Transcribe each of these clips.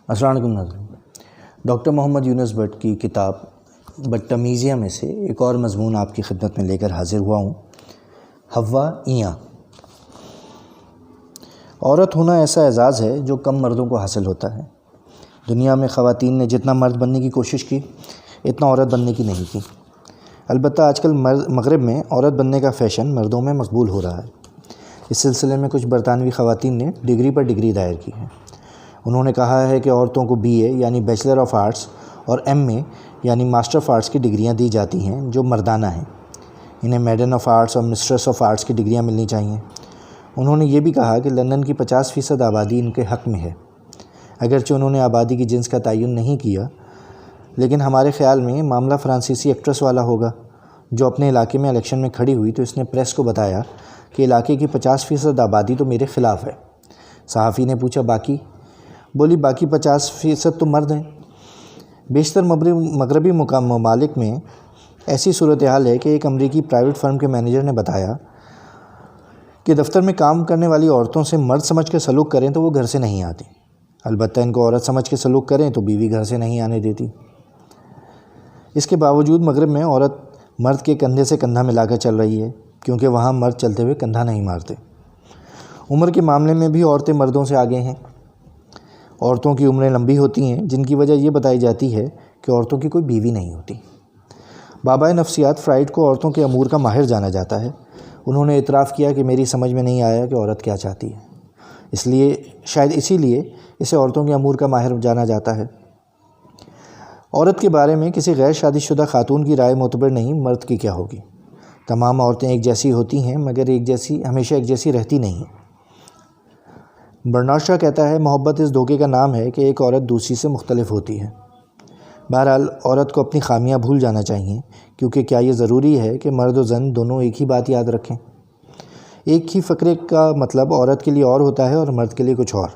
السلام علیکم ناظرین۔ ڈاکٹر محمد یونس بٹ کی کتاب بدتمیزیہ میں سے ایک اور مضمون آپ کی خدمت میں لے کر حاضر ہوا ہوں، حوا ایاں۔ عورت ہونا ایسا اعزاز ہے جو کم مردوں کو حاصل ہوتا ہے۔ دنیا میں خواتین نے جتنا مرد بننے کی کوشش کی اتنا عورت بننے کی نہیں کی۔ البتہ آج کل مغرب میں عورت بننے کا فیشن مردوں میں مقبول ہو رہا ہے۔ اس سلسلے میں کچھ برطانوی خواتین نے ڈگری پر ڈگری دائر کی ہے۔ انہوں نے کہا ہے کہ عورتوں کو BA یعنی بیچلر آف آرٹس اور MA یعنی ماسٹر آف آرٹس کی ڈگریاں دی جاتی ہیں جو مردانہ ہیں۔ انہیں میڈن آف آرٹس اور مسٹریس آف آرٹس کی ڈگریاں ملنی چاہیے۔ انہوں نے یہ بھی کہا کہ لندن کی 50% آبادی ان کے حق میں ہے۔ اگرچہ انہوں نے آبادی کی جنس کا تعین نہیں کیا، لیکن ہمارے خیال میں معاملہ فرانسیسی ایکٹریس والا ہوگا جو اپنے علاقے میں الیکشن میں کھڑی ہوئی تو اس نے پریس کو بتایا کہ علاقے کی 50% آبادی تو میرے خلاف ہے۔ صحافی نے پوچھا باقی؟ بولی باقی 50% تو مرد ہیں۔ بیشتر مغربی ممالک میں ایسی صورتحال ہے کہ ایک امریکی پرائیویٹ فرم کے مینیجر نے بتایا کہ دفتر میں کام کرنے والی عورتوں سے مرد سمجھ کے سلوک کریں تو وہ گھر سے نہیں آتی، البتہ ان کو عورت سمجھ کے سلوک کریں تو بیوی گھر سے نہیں آنے دیتی۔ اس کے باوجود مغرب میں عورت مرد کے کندھے سے کندھا ملا کر چل رہی ہے، کیونکہ وہاں مرد چلتے ہوئے کندھا نہیں مارتے۔ عمر کے معاملے میں بھی عورتیں مردوں سے آگے ہیں۔ عورتوں کی عمریں لمبی ہوتی ہیں، جن کی وجہ یہ بتائی جاتی ہے کہ عورتوں کی کوئی بیوی نہیں ہوتی۔ بابائے نفسیات فرائیڈ کو عورتوں کے امور کا ماہر جانا جاتا ہے۔ انہوں نے اعتراف کیا کہ میری سمجھ میں نہیں آیا کہ عورت کیا چاہتی ہے، شاید اسی لیے اسے عورتوں کے امور کا ماہر جانا جاتا ہے۔ عورت کے بارے میں کسی غیر شادی شدہ خاتون کی رائے معتبر نہیں، مرد کی کیا ہوگی؟ تمام عورتیں ایک جیسی ہوتی ہیں مگر ہمیشہ ایک جیسی رہتی نہیں ہیں۔ برنارڈ شاہ کہتا ہے محبت اس دھوکے کا نام ہے کہ ایک عورت دوسری سے مختلف ہوتی ہے۔ بہرحال عورت کو اپنی خامیاں بھول جانا چاہیے، کیونکہ کیا یہ ضروری ہے کہ مرد و زن دونوں ایک ہی بات یاد رکھیں؟ ایک ہی فقرے کا مطلب عورت کے لیے اور ہوتا ہے اور مرد کے لیے کچھ اور۔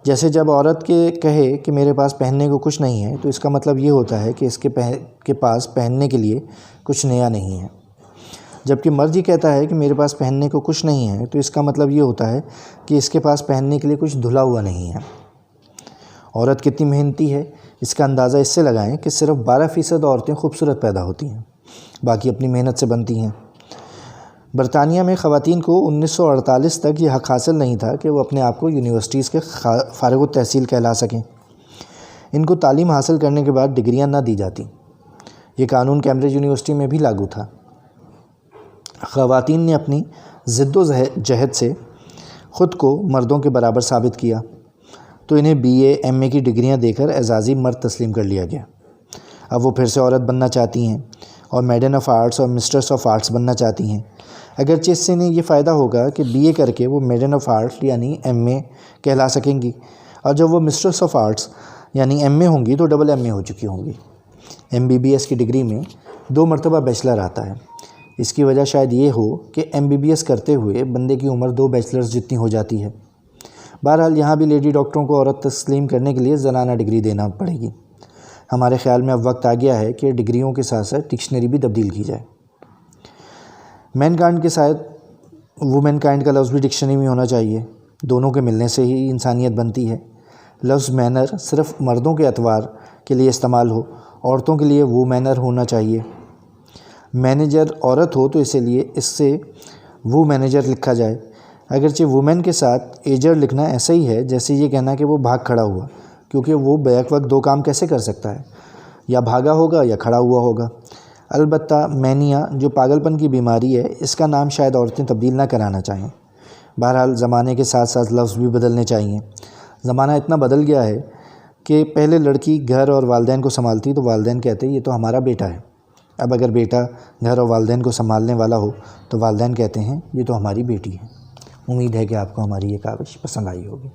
جیسے جب عورت کہے کہ میرے پاس پہننے کو کچھ نہیں ہے تو اس کا مطلب یہ ہوتا ہے کہ اس کے پاس پہننے کے لیے کچھ نیا نہیں ہے، جبکہ مرد یہ کہتا ہے کہ میرے پاس پہننے کو کچھ نہیں ہے تو اس کا مطلب یہ ہوتا ہے کہ اس کے پاس پہننے کے لیے کچھ دھلا ہوا نہیں ہے۔ عورت کتنی محنتی ہے اس کا اندازہ اس سے لگائیں کہ صرف 12% عورتیں خوبصورت پیدا ہوتی ہیں، باقی اپنی محنت سے بنتی ہیں۔ برطانیہ میں خواتین کو 1948 تک یہ حق حاصل نہیں تھا کہ وہ اپنے آپ کو یونیورسٹیز کے فارغ التحصیل کہلا سکیں۔ ان کو تعلیم حاصل کرنے کے بعد ڈگریاں نہ دی جاتی۔ یہ قانون کیمبرج یونیورسٹی میں بھی لاگو تھا۔ خواتین نے اپنی جد و جہد سے خود کو مردوں کے برابر ثابت کیا تو انہیں BA MA کی ڈگریاں دے کر اعزازی مرد تسلیم کر لیا گیا۔ اب وہ پھر سے عورت بننا چاہتی ہیں اور میڈن آف آرٹس اور مسٹریس آف آرٹس بننا چاہتی ہیں۔ اگرچہ اس سے انہیں یہ فائدہ ہوگا کہ BA کر کے وہ میڈن آف آرٹس یعنی MA کہلا سکیں گی، اور جب وہ مسٹریس آف آرٹس یعنی MA ہوں گی تو MA ہو چکی ہوں گی۔ MBBS کی ڈگری میں 2 مرتبہ بیچلر آتا ہے۔ اس کی وجہ شاید یہ ہو کہ MBBS کرتے ہوئے بندے کی عمر 2 بیچلرز جتنی ہو جاتی ہے۔ بہرحال یہاں بھی لیڈی ڈاکٹروں کو عورت تسلیم کرنے کے لیے زنانہ ڈگری دینا پڑے گی۔ ہمارے خیال میں اب وقت آ گیا ہے کہ ڈگریوں کے ساتھ ساتھ ڈکشنری بھی تبدیل کی جائے۔ مین کائنڈ کے ساتھ وومین کائنڈ کا لفظ بھی ڈکشنری میں ہونا چاہیے۔ دونوں کے ملنے سے ہی انسانیت بنتی ہے۔ لفظ مینر صرف مردوں کے اعتبار کے لیے استعمال ہو، عورتوں کے لیے وومینر ہونا چاہیے۔ مینیجر عورت ہو تو اس سے وہ مینیجر لکھا جائے۔ اگرچہ وومین کے ساتھ ایجر لکھنا ایسا ہی ہے جیسے یہ کہنا کہ وہ بھاگ کھڑا ہوا، کیونکہ وہ بیک وقت 2 کام کیسے کر سکتا ہے؟ یا بھاگا ہوگا یا کھڑا ہوا ہوگا۔ البتہ مینیا جو پاگل پن کی بیماری ہے، اس کا نام شاید عورتیں تبدیل نہ کرانا چاہیں۔ بہرحال زمانے کے ساتھ ساتھ لفظ بھی بدلنے چاہیے۔ زمانہ اتنا بدل گیا ہے کہ پہلے لڑکی گھر اور والدین کو سنبھالتی تو والدین کہتے یہ تو ہمارا بیٹا ہے۔ اب اگر بیٹا گھر اور والدین کو سنبھالنے والا ہو تو والدین کہتے ہیں یہ تو ہماری بیٹی ہے۔ امید ہے کہ آپ کو ہماری یہ کاوش پسند آئی ہوگی۔